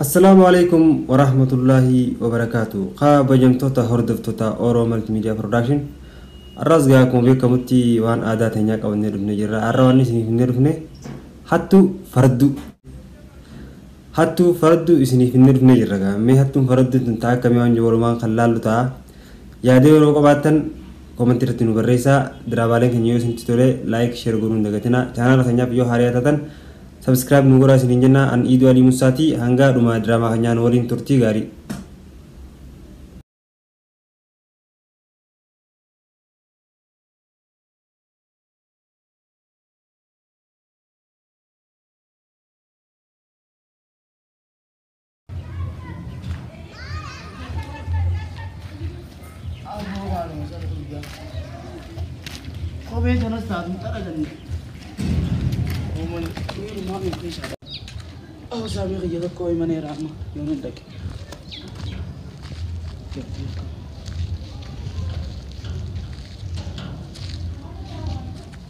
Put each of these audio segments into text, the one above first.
Assalamualaikum warahmatullahi wabarakatuh. Kabajamtoota hordoftoota Oromoo Multimedia Production. Arrasgaa akkuma beekamutti waan aadaa teenyaa qabannee dhufnee jirra. Har'a waan isiniif hin dhufne hattuu fardu isiniif hin dhufnee jirra. Mee hattuun fardu tun ta'a akkamii waan walumaan kan laallu ta'a. Yaadee yeroo qabaattan koomentii irratti nu barreessaa. Diraamaaleen keenya yoo isinitti tole laayik sheer gochuun hin dagatinaa. Chaanaala keenyaaf yoo haaraa taatan subscribe nu godhaa isiniin jenna. An Iiduu Alii Musaati hanga dhuma diraamaa keenyaan waliin turtii gaarii. Kobe janas taatu tara ganni. Oman kiri ma min kisha. Oh sabi khiya ko imane rama yonu dak.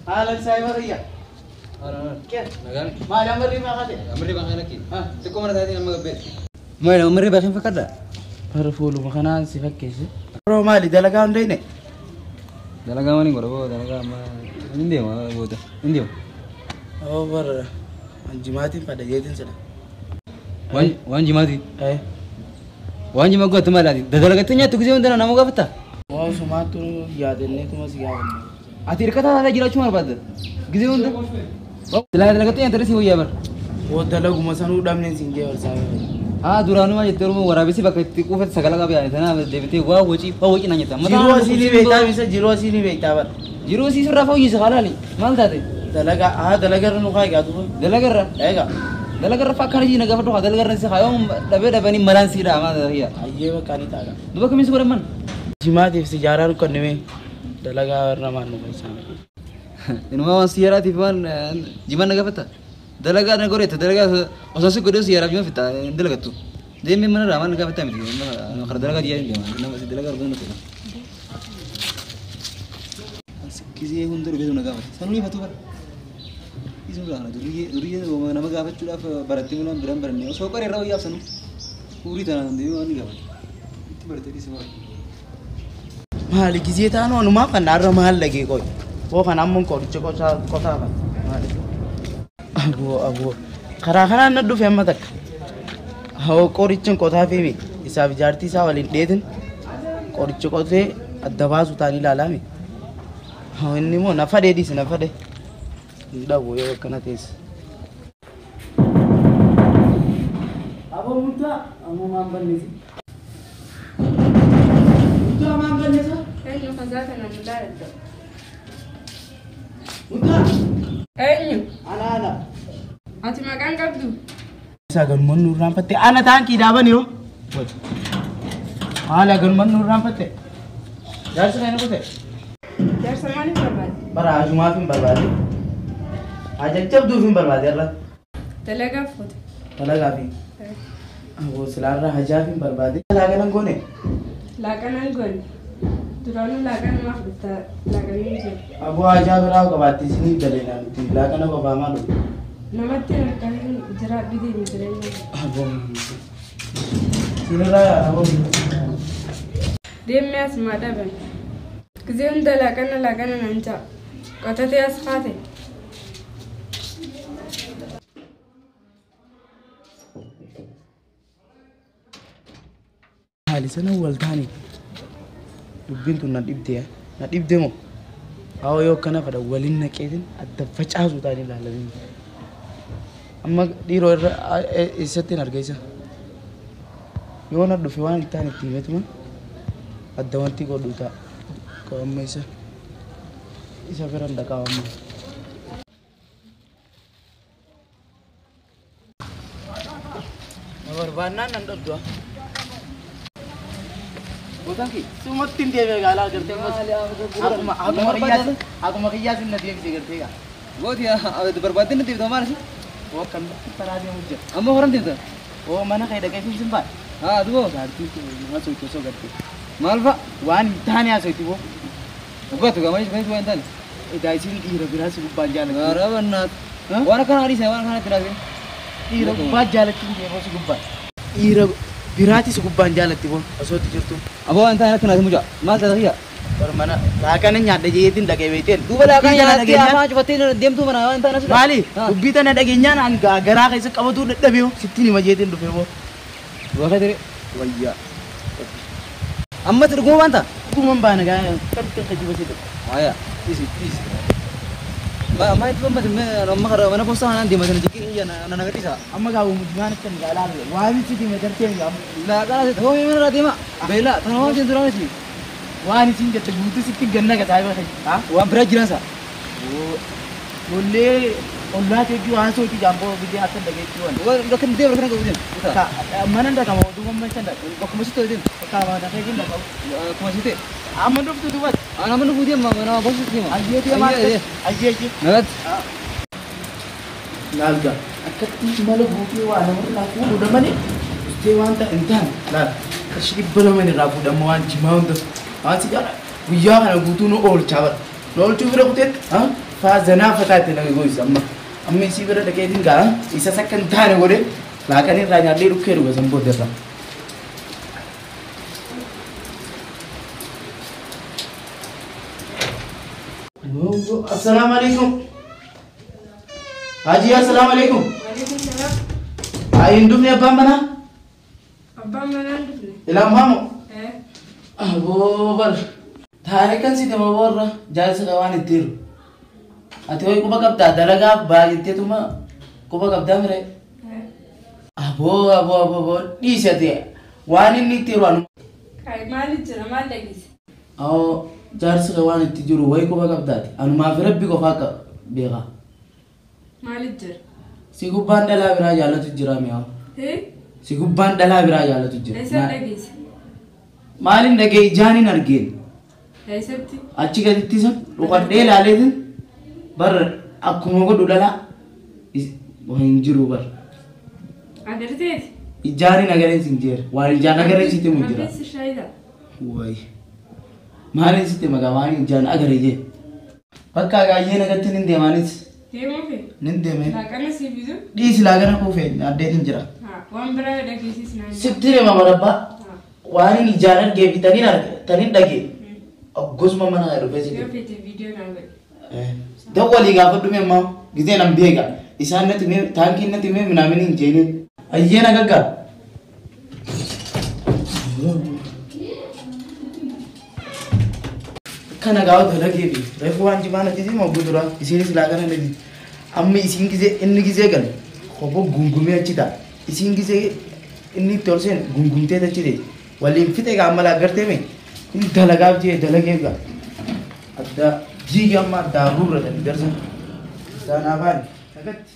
Halan sai mariya. Kya? Nagan. Malam mari ma khade. Amri bang anak ini. Teko mana tadi nama gabe. Mai amri bakin fakada. Parfulu makanan si fakkesi. Ro mali dalaga ndai ne. Dalaga mana ngoro dalaga ma India ma boda. India. Oh bar anjimati pada yetin sada. Wan jimati. Wan jima gua tu maladi. Dalaga tu nya tu kisi undana nama gabe ta. Oh sumatu yaadenne tu masih yaadenne. Atir kata ada jira cuma pada. Kisi unda. Dalaga tu nya terus huya bar. Oh dalagu masanu damne singe or sabe. Duranu mah itu rumah warabisi pakai tiku fet segala kabe ada sana debiti gua wuci nanya ta. Jiru asini beta bisa jiru asini beta bar. Jiru sih surah fauji segala ni. Mal tadi. Dalaga ranu kai gatu. Dalaga ra. Ega. Dalaga ra fakar ji naga fatu dalaga ra sih kayong dabe ni malan sira ama ya. Ayye ba kani taga. Dua kami suka man. Jimat if sejarah kan neme. Dalaga warna manu bisa. Ini mah sihara tipuan jiman naga fata. Dalaga na gore dalaga osasi gore sihara juma fita dalaga tu. Dia memang ramai naga fata miti. Kalau dalaga dia ini nama si dalaga orang itu. Kisi hundur betul naga fata. Sanu ni fatu bar. Isu lah. Duri nama naga fata sudah berarti mana beran ni. So kare rawa ya sanu. Puri tanah dia ani naga fata. Itu berarti di semua. Mahal kisi tanah anu mah kan narra mahal lagi koi. Wo kan ammun kau cekot kota kan. Abu karena nadu fema tak. Hau koricin kota femi. Isa bijarti sa walin dedin. Koricin kota adabas utani lalami. Hau ini mo nafa dedi sih nafa deh. Dah boleh kena tes. Abu muda, amu mamban ni. Muda mamban ni sa? Kayaknya fazata na muda itu. Muda. Kayaknya. Ana. Ati makan kabdu. Sagan menur rampate. Ana tangki dah bani yo. Ala gan menur rampate. Jar sana apa teh? Jar sama ni berbad. Bara ajuma film berbadi. Ajak jab du film berbadi Allah. Talaga food. Talaga film. वो सलार हजार film berbadi. Lagan ang gone. Lagan ang gon. Turanu lagan mak beta lagan ni je. Abu aja berau kabati sini dalena. Lagan apa bamalu. Namaste kan jara bidi ni jara ni. Abu. Sini raya abu. Dem mes madaban. Kizem da lagan nanta. Kata te asfate. Hali sana waltani. Dubbin tun na dibde mo. Awo yo kana fada walin na kedin adda facasu tani lalabin. Amma diro isatin argaisa. Yo na dufi wan tani timetuma. Adda wanti ko duta. Ko amma isa feran da ka amma. Awar banan nan dodwa. Bukanki, cuma tindiya begala करते हैं aku makiya sin nadiya किसी करते हैं वो दिया अब तो बर्बादी नहीं थी तो हमारे से वो कम करा दिया मुझे हम वो करते थे वो mana kayak dah kayak simpan दो berarti tu masuk itu so करते Malwa wan tanya so itu buat tuh kami sebenarnya tuh entar Daisin kira-kira suguban jalan. Garaban na. Wana kana ari sa wana kana tirasin. Kira ba jalan tinggi mo suguban. dhiira biraatis gubbaan jaalatti boon osootti jirtu. Aboo waan ta'an akkanaati mucaa maal ta'e kiyya. Mana laaqana nyaadha jeetiin dhaqee beekteen. Duuba laaqana nyaatti afaan cufattee deemtuu mana waan ta'an asirra. Maali? Dubbii tana dhageenyaan garaa keessa qabatu dadhabee sittiin hima jeetiin dhufee boo. Waa ture. Wayyaa. Amma turguma waan ta'a. Dhuguman baana gaa kan jibatee. Aya, isi. Ma itu tempat mana posta mana di mana jadi iya na ngerti sa. Amma gaa mujmaan kan gaa laal. Waan siti me darteen gaa. Lah kana ho me mana rati ma. Bela tanawa jin durang sini. Waan sin jette buutu sitti ganna ga taayba kai. Ha? Wa bra jiran sa. Olle ollaa teeju waan sooti jambo bidee akka dhageetti waan. Wa rakan de rakan ko din. Ka manan da kama duman man sanda. Kuma situ din. Ka ma da kai ginda ka. Kuma situ. Amma duftu dubat. Ana mana budi ma mana bos situ ma. Ayye ma. Ayye. Nagat. Nalga. Akkatti mala buutee waa nama laafuu godhamani. Istee wanta intaan laal. Kashi balamani raafuu dhamma waan jimaa hunda. Waan si jaala. Guyyaa kana guutuu nu oolchaa bara. Nu oolchuu bira kuteet. Faa zanaa fataatti naga goyisa amma. Amma isii bira dhaqeetiin gaa isa sakka hin taane godhe laaqanii irraa nyaadhee dhukkee dhuga san booda irraa. Assalamu alaikum. Haji assalamu alaikum. Waalaikumsalam. Ayin dufne abbaan mana? Abbaan manaan dufne. Ilaan maamu? Eh. Aboo bar. Taaree kan si dama warra jaalisa qabaan itti jiru. Ati ho'i quba qabdaa dalagaaf baay'atteetuma quba qabdaa mire. Aboo dhiisi ati waan inni itti jiru anu. Kai maaliif jira maal dhageesse? Awoo jaalisa qabaan itti jiru ho'i quba qabdaati. Anumaaf rabbi qofaa qaba beekaa. Maaliif jira? Si gubbaan dhalaa biraa jaallatu jira mi'aawu. Si gubbaan dhalaa biraa jaallatu jira. Eessa dhageesse? Maaliin dhagee ijaanin argeen? Eessatti? Achi gaditti san dhuqadhee ilaaleetin bar akkuma godhu dhalaa hin jiru bar. Agarteeti? Ijaanin agareen sin jeera. Waan ijaan agareen sitti mu jira. Mabbeessi shaayida? Wayi. Maaliin sitti magaa waan ijaan agaree jee. Bakka gaayyee nagatti nin deemaanis. Deemuu fi? Nin deemee. Laaqana siif isu? Dhiisi laaqana kuufee addeetin jira. Waan biraa dhageessis naan. Sitti deema marabbaa. Waan ijaan argee fi tanin dhagee. Gosuma mana dhufee si Yoo feete viidiyoo naan godhe. Dawwalii gaafa dhume ammaa gisee nan beeka. Isaan natti mee taankiin natti mee minaamin hin jeenin. Ayyeen agaggaa. Kana gaafa dalagee fi reefu waan jimaa natti si moggu dura isiinis laaqana natti. Amma isiin gisee inni gisee gale kobo gungumee achi ta'a. Isiin gisee inni itti ol seen gungumtee achi ta'e. Waliin fixee gaammalaa agartee mee. Ini dalagaaf jee dalageegaa. Adda jiigi amma addaa gurratanii darsan. Isaan afaan sagatti.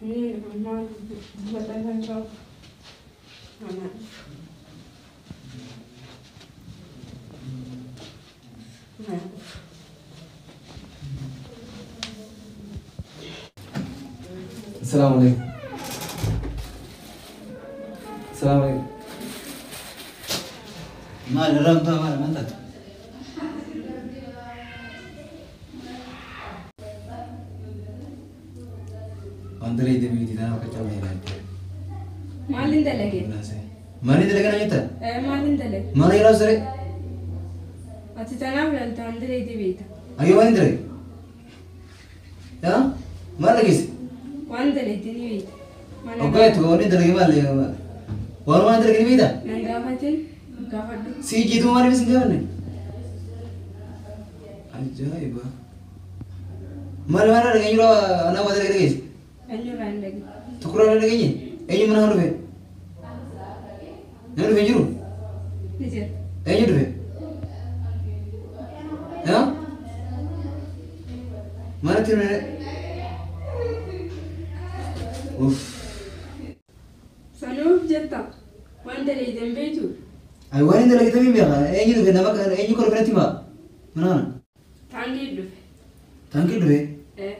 Ini mana buatan kau? Mana? Assalamualaikum. Assalamualaikum. Mana ram tu mana mana? Andare itu begitu dah apa macam ni nanti. Malin dah lagi. Mana itu lagi nanya? Malin dah lagi. Mana yang rasa? Aci tanah beran tu andare itu beta. Ayo mana itu? Ya? Mana lagi? Wan dah lagi ni beta. Oke tu kau ni dah lagi mana? Orang mana dah lagi ni beta? Nanda macam gawat. Si jitu mana bisa dia mana? Ajaib. Mana lagi ni anak mana lagi? Anjur lagi. Tukuran lagi ni? Ini mana haru be? Haru be juru? Nijer. Ini juru be? Ya? Mana tu ni? Uff. جتا وانت اللي ذنبيتو أي وين أنت لقيت مين بيها أي يدو كنا ما أي يكون فرنتي ما منانا تانجي دف تانكي دوه إيه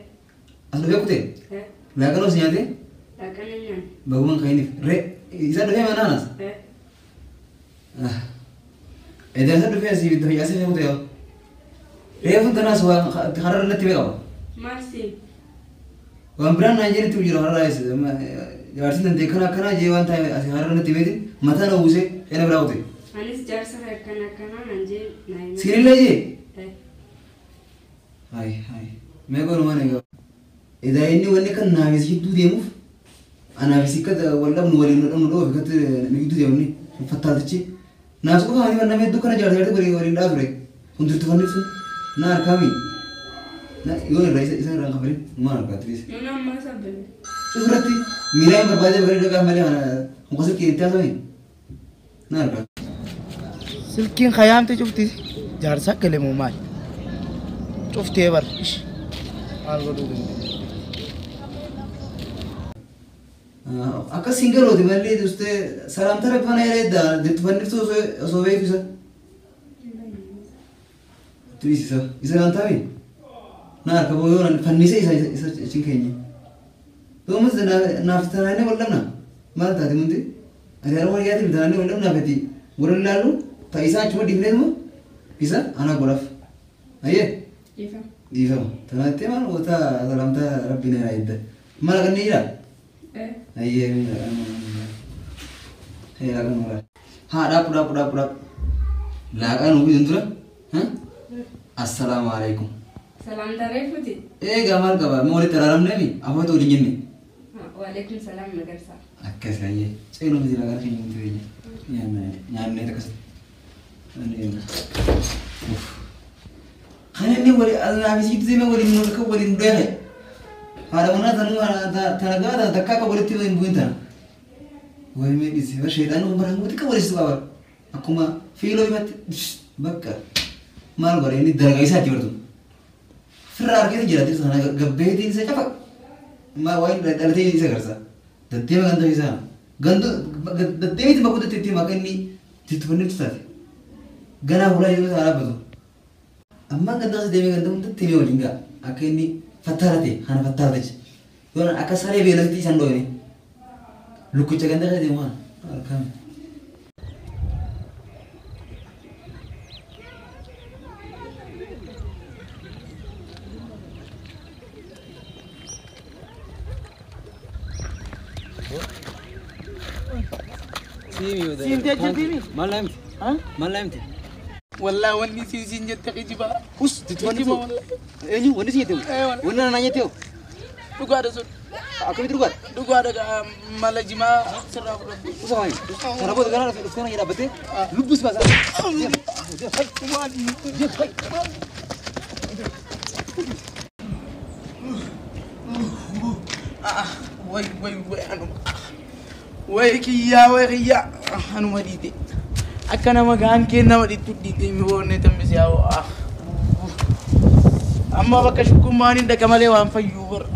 أصل بيكوتين إيه لا كانوا سيادة لكن يعني بقوم خايني ري إذا دوه منانا إيه إذا هذا دوه سيد دوه ياسين يموت يا ري فون تناس هو تخرر نتي بيها مارسي وامبران ناجين تيجي له هرايس جارسين تنتكنا كنا جيوان تاي أسهرنا نتي بيدي متى نووسه أنا براوتي أنيس جارسة كنا نجي نايم سيرين لجي إيه هاي ما يقول ما نيجا إذا إني وني كان نافس يدو ديموف أنا بس كده ولا من ولي من لو فكرت نيجي ديموني فتالتشي ناس كم هني من نمد دكان جار جار ولي دافري كنت تفنيسون نار كامي نا يقول الرئيس إذا رانق برين ما نرجع تريس أنا ما سبب شو فرتي ميراي بربادة برين دكان مالي أنا مقصد كي إنتاج وين نرجع سلكين خيامتي شفتي جارسا كلمة مال شفتي بر إيش أكا سينجل هو دمالي دوسته سلام ترى بنا يريدا دتفنيس تو سوفي فيسا تريس إذا أنت مين نار كبويون فنيسة إذا شينكيني تو مس نافتناني ولا نا ما تادي منتي أنا أروح ياتي بداني ولا نا بدي قرن لالو تايسا شو ديفنس مو إذا أنا غرف أيه يفهم يفهم تناتي ما وتا سلام تا ربنا رايد ما لقني يلا إيه أيه هي لقن ولا ها داب لقن هو جندرا ها السلام عليكم سلام تعرفتي إيه جمال كبار مولي ترارم نبي أبغى تقولي جنني وعليكم السلام مدرسة أكيد سعيه سألو مثل هذا في يوم تريجي يعني تكسر خليني ولي أنا بيجي زي ما ولي منك ولي مدري هذا منا تنقى دكاك ولي تبين بوينتنا وين ما بيجي بس شيطان ومرة مودك ولي سبابر أكو ما في لو يبات بكر ما البر يعني درجة يسات يبردو فرار كده جراتي سانا قبيتين سكفك ما وين دلتي سكرسا دتي ما غندو يسا غندو دتي ميت بقول دتي ما كني تتفنن تساتي غنا ولا يسا على بدو أما غندو سدي غندو دتي مي ولينغا أكني فتارتي هنا فتارتي يونا أكسري بيلتي سندوني لوكو تجند كده ما كم سين تجديني ما لامت ها ما لامت والله وني سين جت كجبا وش تتفنن والله أيوه وني سيتو أيوة. وني أنا نيتو دغا ده سن أكيد تروح دغا ده مالجما سراب وسامي أنا بقول كنا في السنة يلا بتي لبس بس وي أنا ويكيا أنا ما ديتي أكنا ما كان كنا ما ديتي ميبون تمسي أو أما بكشكم ماني دكمالي وان فيوبر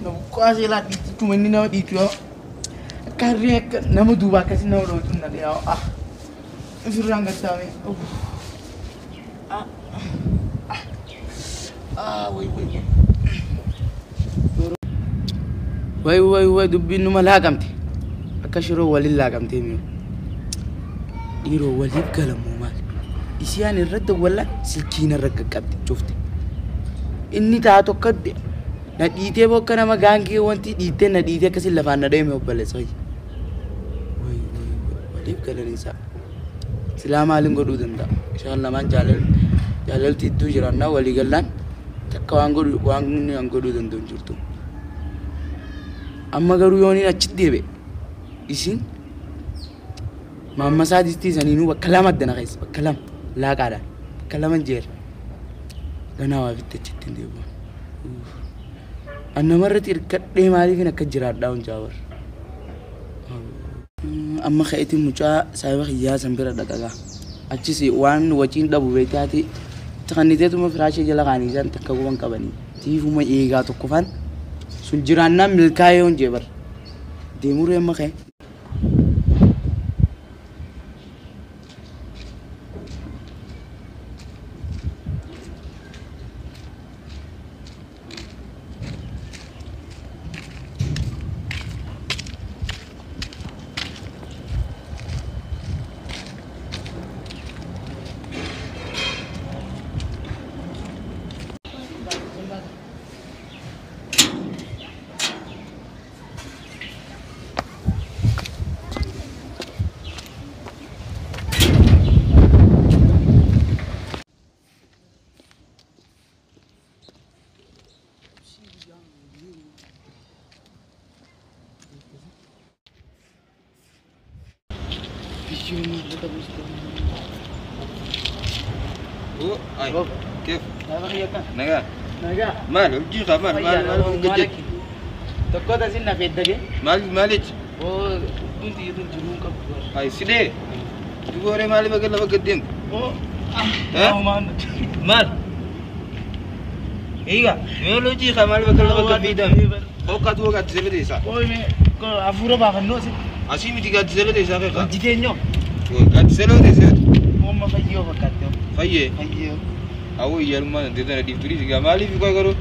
نبقى لا ديتي كمني نما ديتي كاريك نما دوبا كسي نما لو تنا دي فيران غتامي وي دبي نما لاغامتي akashiro walin lagamte mi diro walib kalamu mal isyan irradda wala silkina raggaqabti jofte inni ta to kadde na dite bokkana magangi wanti dite na dite kasil lafana dai me obbale sai way walib kalani sa salaam alin godu danda inshallah man jalal tiddu jiranna wali gallan takka wangodu godu dando jirtu amma garu yoni na ciddebe isin mama sadisti zaninu bakkalam adana guys bakkalam la qada bakkalam jeer gana wa fitte cittinde bo anna marrat irkadde mali fina kajira daun jawar amma khayti mucha sayba khiya sambira dagaga achisi wan wacin dabu betati takannitetu ma firashe jala gani jan takkaguban kabani tifu ma ega to kufan sul jiranna milkayon jebar demure ma khay Ay, كيف؟ نجا نجا نجا مال الجيخة مال قجت تقول تسينا في الدقة مالك كنت يدون جنون كبر هاي سيدي تقولي مالي بقول بقدم مال إيجا ميولو جيخة مالي بقول بقدم فوقات وقت زبدة إسا أفورا بافنو سي أسيمي تيجات زبدة إسا كذا جيتينيو قات زبدة إسا ماما فيو فكاتيو فيه فيو أو يالما نديتنا ديفتوري تيجا مالي في كوي كرو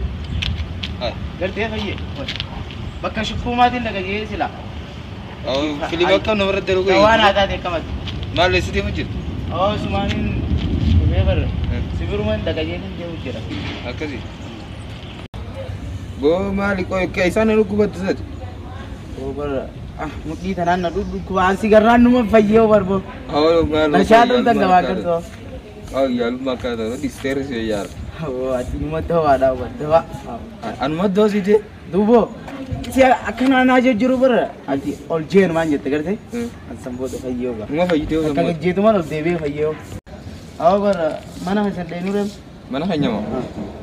هاي قلت فيه بكا شوفوا ما تين لقى سلا أو فيلم أكون نمرة دلوقتي كوانا هذا كمان مال لسه مجد أو سمانين بيبر سيبرمان لقى جينين جاو جرا هكذا go mali ko kai sana lu kubat zat over mukli tanan na dud ko ansi garran numa fayyo barbo aw mal nashadu tak dawa kar so aw yal maka da di ser se yar o ati numa to wada wadwa an maddo sije dubo si akana na je juru bar ati ol jen man jete garte an sambo to fayyo ga ma fayyo to ka je to mal debe fayyo aw bar mana hasan de nurem mana hanya ma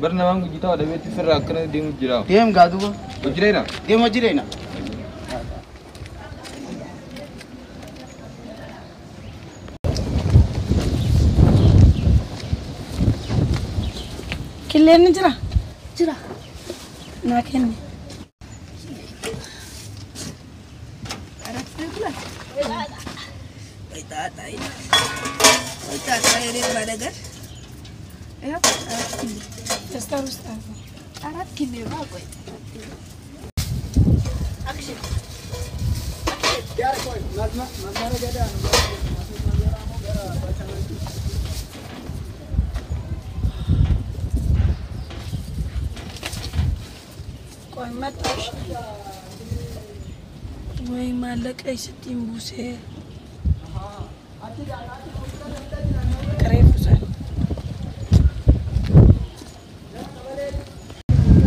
barna wangu jita da beti firra kana de mu jira tem ga dubo ujirena tem ojirena Killen jira jira na kenni ቆይ መጣሽ ወይ ማለቀይ ስትኝ ቡሴ ከሬፉሳል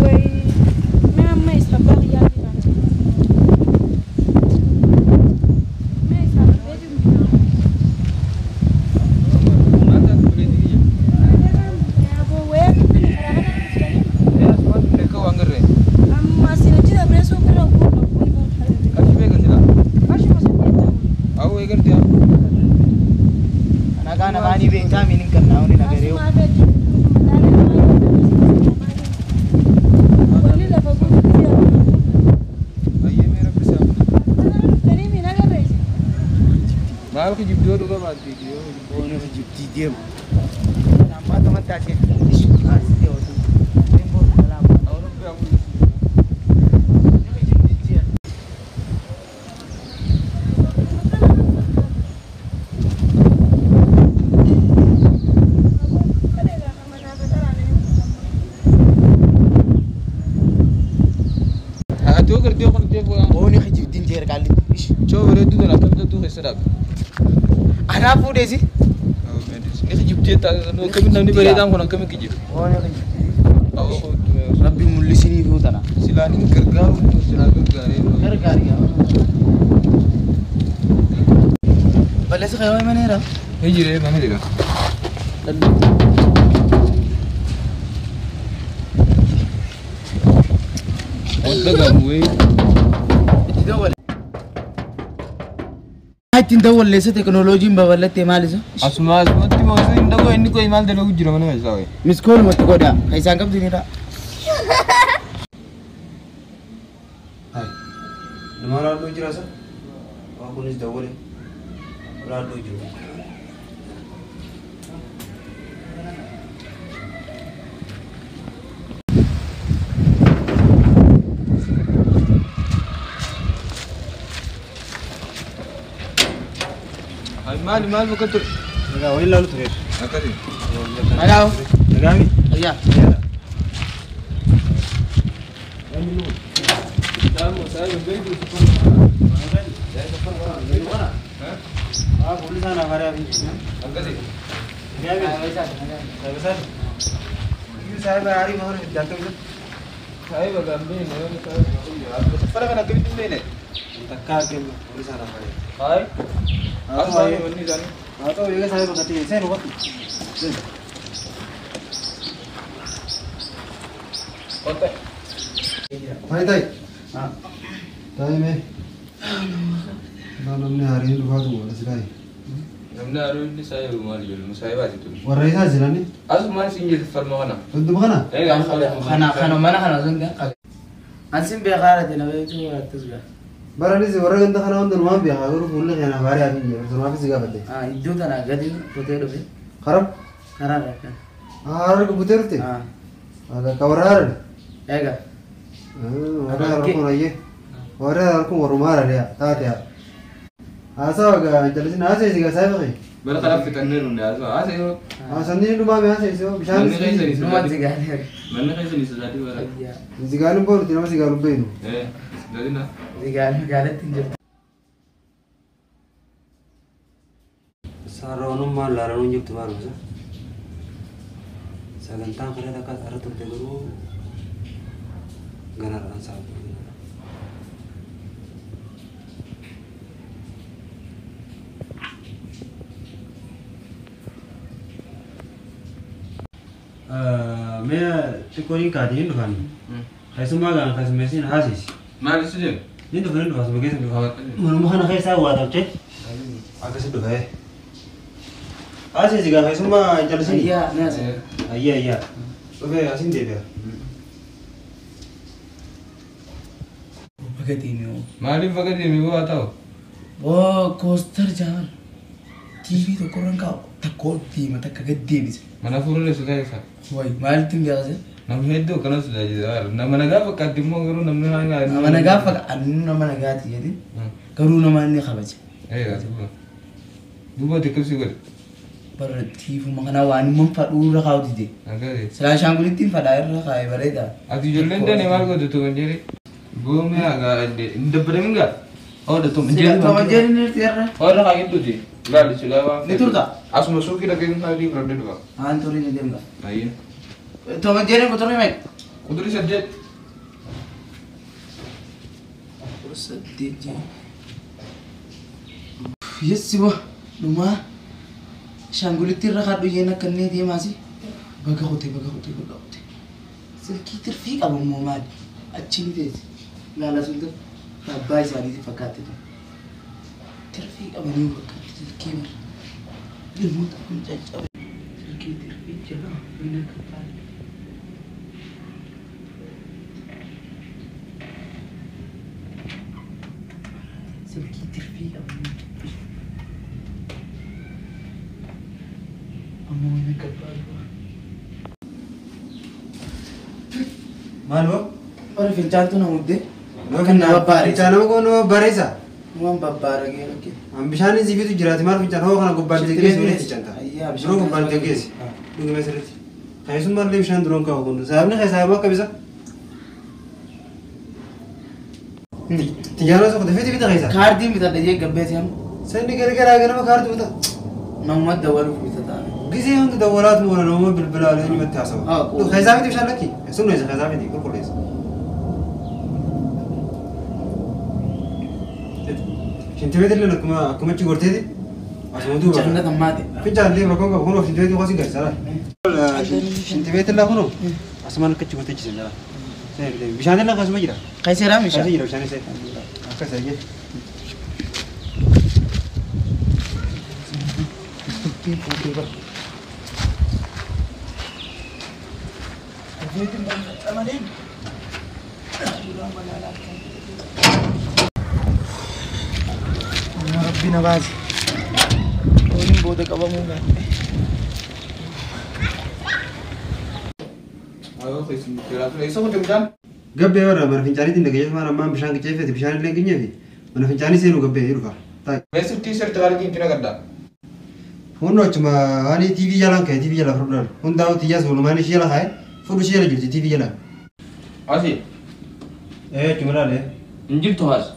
ወይ ማማ ይሰባል ያሊና Mal ke jibdo do ba video ono jibdi dem namba to mata ce asli o tembo salam awro be amu ha to garde ko tembo oni jibdi jer kalli coba du do na kam tu hesada ana fude si ni jibdi ta no kam namni bare dam ko kam ki jib oni aw rabbi mullisini futana silani gargaru silani gargare gargari ya balas kayo manera hijire mana dira daga muwe Aitin dawal lesa teknologi babalate malisa asma mati mo sin dago inni ko imal de logu jiro mana mesa we miskol mot koda kai sangkap dinira hai namara do jira sa aku nis dawole ra do jiro mal betul enggak woi lalu terus akari halo Nagami iya Tulisan apa ada? Ini saya hari mau jatuh itu. Saya bagan bini, saya pada kan agak itu bini. Takka kem uri sana pare. Hai. Aku lagi mandi kan. Atau ya saya berkati saya lupa. Oke. Tai. Ah. Tai me. Namne hari ini lupa tuh ada sekali. Namna aru ini saya rumah di dalam saya baca itu. Warai saja jalan nih. Asu mana singgil farma mana? Tentu mana? Khana mana khana zunga. Ansim biara de na betu atusga. Barani sih orang kita kana untuk rumah biar aku pulang ya nabari aku ya. Rumah sih gak betul. Ah, itu tanah gadi potato be. Karam? Karara kan. Harus ke betul tuh. Ah. Ada kawaran. Ega. Ada aku lagi. Orang aku rumah ada ya. Tak ya. Asa agak jelasin asa sih gak saya pakai. Berapa kita nih unda asu asa itu. Sendiri rumah biasa sih. Bisa sih. Rumah tiga hari. Mana kan sini sudah di mana? Iya. Jika galum pun tidak masih galum beinu. Dari na. Tiga hari tinjau. Saronum mal laranum juk tumaru sa. Sagantang kare dakat aratum te guru. Ganar ansal. मैं तो कोई काटी नहीं दुकान कैसे मांगा कैसे मैसेज हासिस Mana sih? नहीं दुकान दुकान से कैसे दुकान मन मुखन कैसा हुआ था चे आगे से दुकान हासिस जगह कैसे मां चल सही Iya, nasi. iya तो वे हासिस दे दिया Pakai tino. Mari pakai dia minggu atau? Oh, coaster jangan. TV tu korang kau takut di mata kaget dia bisa. Mana furun le sudah ya? Woi, mal tim biasa sih. Nama itu kan sudah jadi. Nama naga pakai timu guru nama naga. Nama naga apa? Anu nama naga ti jadi. Karu nama ni khabaja. Kan tu. Dua tikus juga. Pada TV makana wani memfadu rakau di. Agak. Selain sanggulit tim pada air rakai bereda. Ati jualan dia ni malu tu kan jadi. Gua ni agak ada. Indah berapa enggak? Oh, dah tu menjadi. Siapa menjadi ni tiara? Oh, dah kayak itu sih. Enggak di Sulawa. Itu tak? As masuk kita kena tadi produk juga. Anturi ni dia enggak. Iya. Tu menjadi kotor ni mek. Kudu subjek. Terus sedih. Yes sih wah. Rumah sanggulit tiara kadu yana kene dia masih. Baga hote. Selki terfik abu Muhammad. अच्छी नहीं थी लाला सुंदर बाईस वाली थी पकाते थे terfik अब नहीं पकाते थे केवल ilmu tak pun cacat selki terfik jalan benar kepala selki terfik अब नहीं kepala मालूम और फिर तो ना मुद्दे Kan bicara apa kau barisa? Mau babara gini lagi. Ambisani sih itu jelas mar bicara kau kan gubbar tegesi boleh cicanta. Iya, Dulu gubbar tegesi. Dulu mesra. Kayak sumber lebih shan durung kau kau. Saya ni saya apa bisa? Tiada sok tapi kita kaisa. Car di minta dia gabbe sih हम. Saya ni kira-kira agar nama kartu kita. Nomor dawar minta tak. Gizi untuk dawarat mula nomor berbela ini mesti asal. Tu kaisa itu bisa lagi. Sunu aja kaisa itu kau boleh. Shinti betul le nak kuma cuci gorte di, asal itu. Jangan tamat. Pinjam dia berkong kau shinti betul kau sih guys, salah. Shinti betul lah kau, asal mana kecil gorte cincin lah. Saya bisa ni lah kasih macam. Kaisi ram isha. Kasih bisa ni saya. Apa saja. Rabbi nawaz. Ini bodoh kau bangun kan? Ayo, kira tu esok macam jam. Gabbe orang mana fincani tindak kerja mana mam bisa kerja itu bisa ni lagi ni ni. Mana fincani sih lu gabbe iruka. Tak. Besok t-shirt terkali kena kerja. Hono cuma ani TV jalan kayak TV jalan problem. Honda itu tiada sebelum ani siapa kai? Full siapa jadi TV jalan. Asih. Cuma lah le. Injil tu has.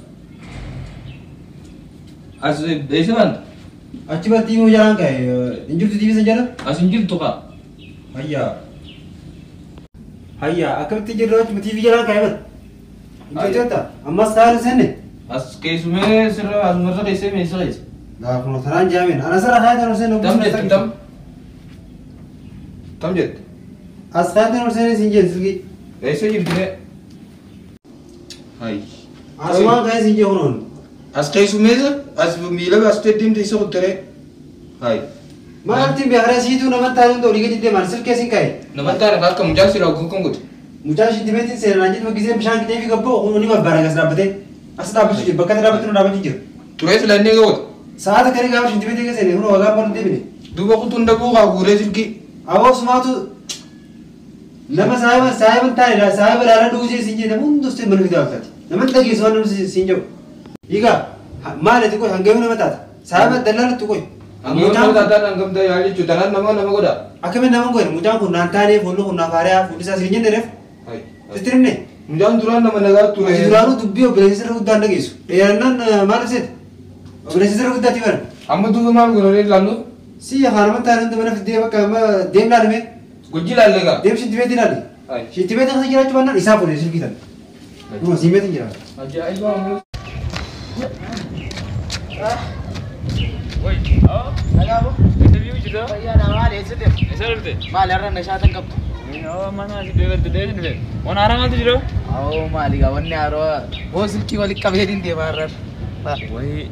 Asih, desa mana? Acaba TV jalan kayak injil tu TV saja lah. Asih injil tu kah? Ayah. Hayya akkamitti jirra jechuun TV jalaan kaa'iman. Injiltoota ammas taa'an senne. As keessumee sirra asumarra keessee meeshaa keessa. Gaafuma tanaan jaamin ana sarara haayatan ol senne. Tam jette. As haayatan ol senne siin jedhu silkii. Eessa jirtire? Hayi. Asumaan kaa'ee siin jedhu kunuun. As keessumeessa as miila as deemte isa kuttere. Hayi. Maaltiin beekara siituu nama taa'an ta'u dhiiga jiddee maal silkee siin kaa'e. Nama taa'an akka mucaa siraa guutuun guutu. Mucaa shittimeetiin seenaa jedhu gisee bishaan qixee fi gabboo ni babbara gas dhaabbatee as dhaabbatu jira bakka dhaabbatu dhaabbatu jira. Turee filannee gahuudha. Saata kanii gaafa shittimeetii keessa inni kun wagaa baru deebine. Duuba kutuun dhabuu haa guuree silkii. Awoo sumaatu nama saayiban taa'edha saayiba ilaalan dhuusee siin jedhamu hundustee mana fidaa fakkaati. Nama dhageessu waan namni siin jedhu. Hiikaa maalitti qoy hangayu nama taata saayiba dallaalatti qoy. Nama taataan hangamtaa yaal jechuudha tanaan nama godha. Akkamiin nama godhe mucaan kun naan taanee fuulli kun naaf haariyaa fuulli isaa siin jenne reef. Sittirimne. Mucaan duraan nama nagaa ture. Duraanuu dubbii obboleessa irra guddaan dhageessu. Dheerannaan maal ibseeti? Obboleessa irra guddaatti bara. Amma duuba maal godhanii ilaallu? Si afaan amantaa namni mana fiddee bakka deem laalame. Gujji ilaalle gaa. Deem shittimeetii ilaalle. Shittimeetii akka jiraachuu baannaan isaa fuudhee silkii tan. Dhuma siimeetiin jira. Ajaa'iba. Nagaabo. Interview jira. Fayyaa maal eessatti? Isa dhufte. Maal irra nashaatan qabdu? Yoo mana si deebarte deebinte. Waan haaraa maaltu jira? Oo maali gaa wanni haaroo hoo silkii walitti qabeetiin deemaa irra. Wayii.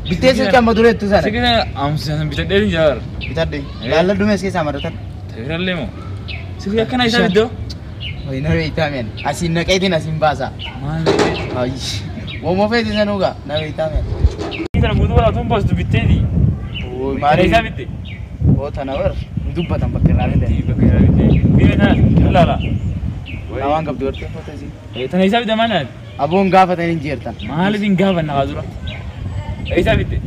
Bittee silkii amma dureettu sana. Sikina amsa bitadhee jira. Bitadde. Laalla dumees keessaa maratan. Tajaajillee moo? Sikii akkana isaa biddoo? Wayii na beektaameen asiin naqeetiin asiin baasa. Maal? Ayi. Womoo feeti sanuugaa na beektaameen. Kana guutuu wala tuun boostu bitteeti. Oo Maal isaa bitte? Oo tana wer dubbatan bakka irraa bitte. Bakka irraa bitte. Biyya tana ilaala. Na waan qabdu warte footasi. Tana isaa bitte maal? Aboon gaafatan hin jeertan. Maaliifin gaafanna haa dura? Isaa bitte.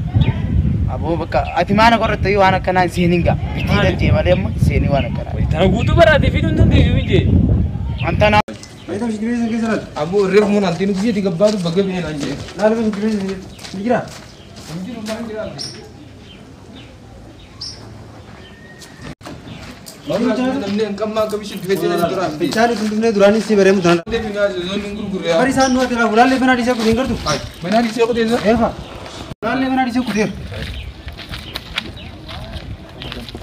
Aboo bakka ati maana qorratte waan akkanaa seeniin gaa. Bitii dantee malee amma seenii waan akkanaa. Tana guutuu baraatee fi duun dandeenyu miti. Antana. Fayidaa shittimeetii keessa laata? Abu reef mun antiin biyya digabbaatu bagga biyya naan jee. Laalame shittimeetii ni jira. Injiru maan jira. Namni hanqammaa akka bishaan dibetee na jira. Bichaan kun dubnee duraanis si bareemu taana. Deefinaa zoonni gurguree. Bari isaan nuti laafu laallee banaa dhiisee kutiin gartu. Manaa dhiisee qoteessa. Eefa. Laallee banaa dhiisee kuteera.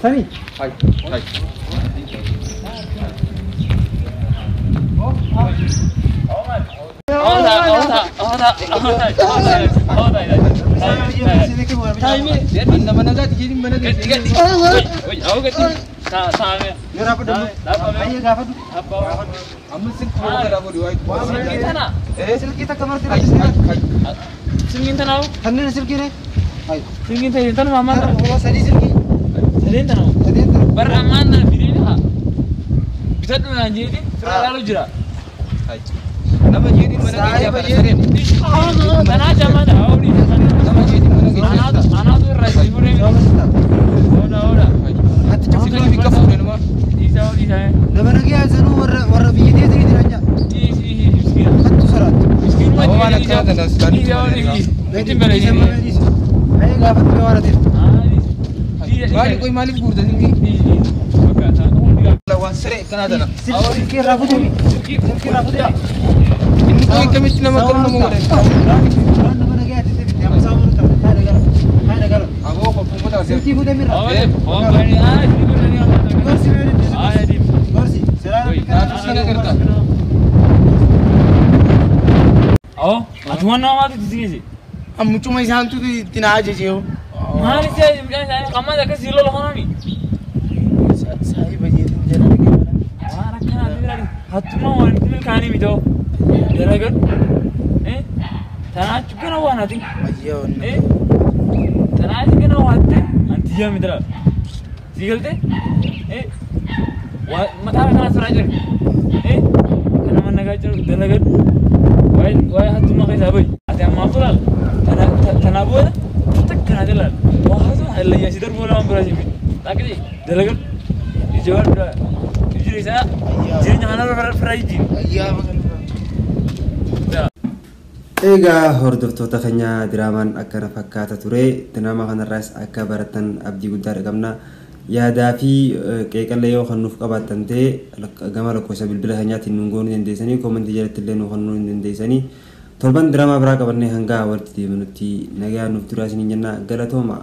Sani. Hai. Hai. Nama nagaa dijjiin mana geessu. Yoo raafuu danda'u. Ayyee gaafadhu. Amma silkii wanta dhaabuu dhiwaayit. Silkii takka marti raafuu. Singin tanau? Kanneen silkii ne. Singin tanu mama. Sadii silkii. Sadeen tanau? Sadeen tanau. Barra mana bidini ha. Bisa dulu anjir sira lalu jira. Nama jedin mana geessu apa seren. Tanah zaman dah ni. Nama jedin mana geessu. Anak tu rai ibu ni. Oda. Hati Silkii cakap bika fuudhe nama. Isa. nama nagaa sanuu warra biyya teetii ni jiranya. Miskin. Hattu saraat. Miskin Awwa waan akka kana sidanii Mungkin balik ini. Ayyee gaafadhu yoo warateef. Maaliif guurta silkii? Waan siree akkanaa tana. Silkii raafuu deemi. Silkii raafuu deemi. Inni kun akkamitti nama akka nama godhe. Waan nama nagaa teetii fi amma isaa waliin ta'u. Haadha gala. Aboo koppuuma taasise. Silkii fuudhee mirra. Gorsi mee ni gorsi. Naatu siin agarta. Oh, atu mana awak tu sini. Ammucuma isaantu itti na ajajee. Maal isa kamma akka sirlo lokono ni. Saahiba jeetin jala dhagee. Waan akkana dira hatuma waan kun kaani mito. Dalagan tanaa chukana waan ati. Ayyoo. Tanaa chukana waatte anti jaa mitra. Sigalte mataa kana sura jir. Kana man nagaa jiru dalagan. Waay hatuma keessa bay. Ati amma fulal. Tanaa booda takka na dalal. Waa hatu halayya sidar booda waan biraa jiru. Taakii dalagan. Ijawar ijri isa jirnya kana firaa jiru. Ayyaa. Egaa hordoftoota keenya diraamaan akkana fakkaata ture. Diraama kanarraas akka baratan abdii guddaa qabna. yaadaa fi qeeqallee yoo kan nuuf qabaatan ta'e gama lakkoofsa bilbila keenyaatiin nuun goonuu dandeessanii koomentii jalatti illee nuuf kennuu dandeessanii torban diraamaa biraa qabannee hanga walitti deebinutti nagaa nuuf turaa isiniin jenna galatooma.